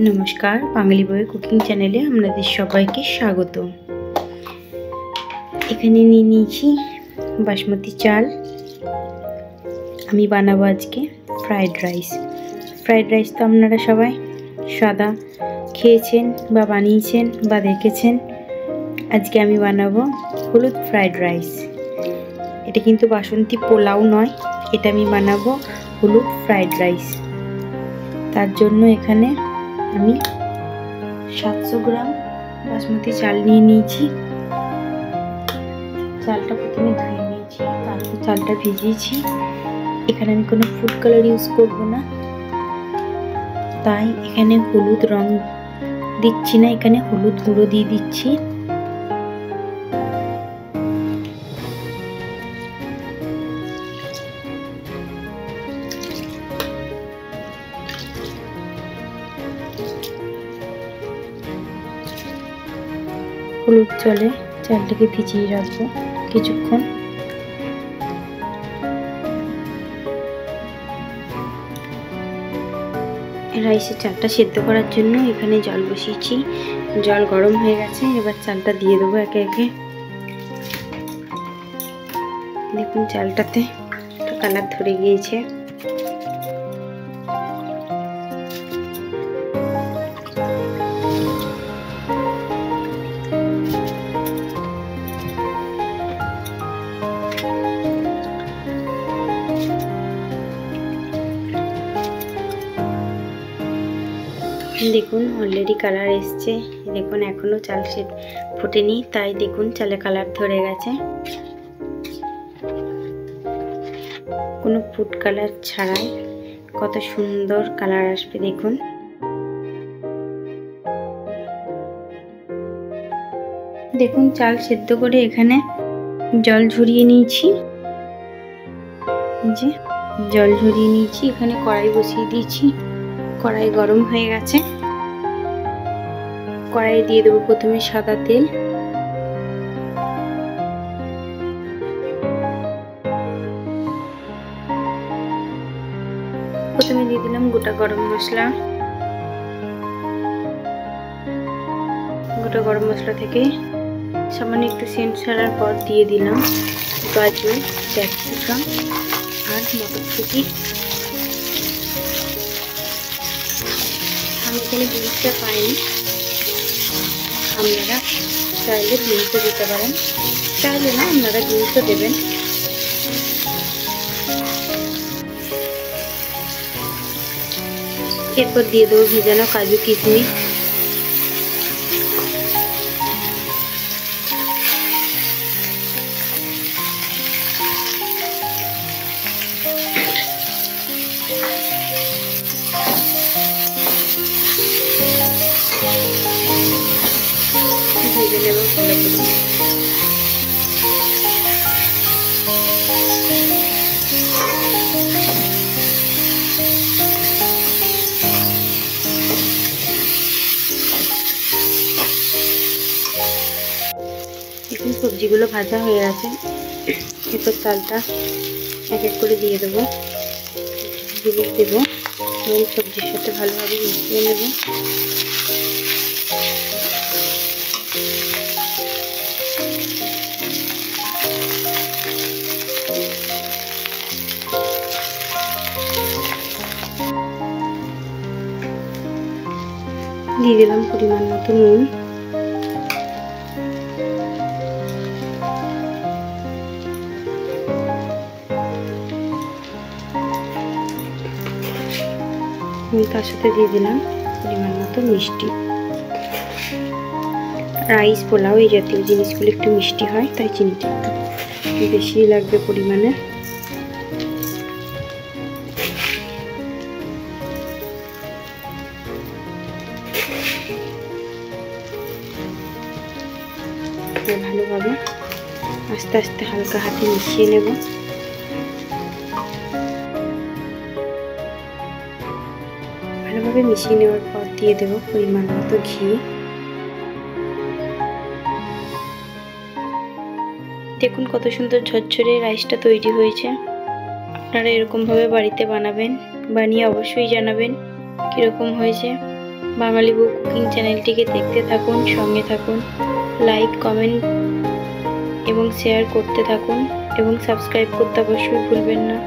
নমস্কার, বাঙালি বউয়ের কুকিং চ্যানেলে আপনাদের সবাইকে স্বাগত। এখানে নিয়ে নিয়েছি বাসমতি চাল। আমি বানাবো আজকে ফ্রাইড রাইস। ফ্রাইড রাইস তো আপনারা সবাই সাদা খেয়েছেন বা বানিয়েছেন বা দেখেছেন। আজকে আমি বানাবো হলুদ ফ্রাইড রাইস। এটা কিন্তু বাসন্তী পোলাও নয়, এটা আমি বানাবো হলুদ ফ্রাইড রাইস। তার জন্য এখানে আমি 700 গ্রাম বাসমতি চাল নিয়ে নিয়েছি। চালটা প্রথমে ধুয়ে নিয়েছি, তারপর চালটা ভিজিয়েছি। এখানে আমি কোনো ফুড কালার ইউজ করব না, তাই এখানে হলুদ রং দিচ্ছি না, এখানে হলুদ গুঁড়ো দিয়ে দিচ্ছি। হলুদ জলে চালটাকে ভিজিয়ে রাখবো কিছুক্ষণ। রাইসের চালটা সেদ্ধ করার জন্য এখানে জল বসিয়েছি, জল গরম হয়ে গেছে। এবার চালটা দিয়ে দেবো একে একে। দেখুন চালটাতে একটা কালার ধরে গিয়েছে। দেখুন অলরেডি কালার এসছে। দেখুন এখনো চাল ফোটেনি, তাই দেখুন চালে কালার ধরে গেছে। কোনো ফুড কালার ছাড়াই কত সুন্দর কালার আসবে দেখুন। দেখুন চাল সেদ্ধ করে এখানে জল ঝরিয়ে নিয়েছি। যে জল ঝরিয়ে নিয়েছি, এখানে কড়াই বসিয়ে দিয়েছি। কড়াই গরম হয়ে গেছে। কড়াই দিয়ে দেবো প্রথমে সাদা তেল। প্রথমে দিয়ে দিলাম গোটা গরম মশলা। গোটা গরম মশলা থেকে সামান্য একটু সেন্ট ছাড়ার পর দিয়ে দিলাম গাজর, ক্যাপসিকাম আর মটরশুঁটি। আমি এখানে বিনসটা পাইনি, আপনারা চাইলে বিনসও দিতে পারেন, চাইলে না আপনারা বিনসও দেবেন। এরপর দিয়ে দেবো ভেজানো কাজু কিশমিশ। ভেজে নেব ভালো করে। এখন সবজিগুলো ভাজা হয়ে আছে। এরপর চালটা এক এক করে দিয়ে দেবো, হলুদ দেবো এবং সবজির সাথে ভালোভাবে মিশিয়ে নেব। দিয়ে দিলাম পরিমাণ মতো নুন। তার সাথে দিয়ে দিলাম পরিমাণ মতো মিষ্টি। রাইস পোলাও এই জাতীয় জিনিসগুলো একটু মিষ্টি হয়, তাই চিনিটা একটু বেশি লাগবে পরিমাণে। ভালোভাবে আস্তে আস্তে হালকা হাতে মিশিয়ে নেব। ভালোভাবে মিশিয়ে নেওয়ার পর দিয়ে দেব পরিমাণ মতো ঘি। দেখুন কত সুন্দর ঝরঝরে রাইসটা তৈরি হয়েছে। আপনারা এরকমভাবে বাড়িতে বানাবেন, বানিয়ে অবশ্যই জানাবেন কীরকম হয়েছে। বাঙালি বউ কুকিং চ্যানেলটিকে দেখতে থাকুন, সঙ্গে থাকুন, লাইক, কমেন্ট এবং শেয়ার করতে থাকুন এবং সাবস্ক্রাইব করতে অবশ্যই ভুলবেন না।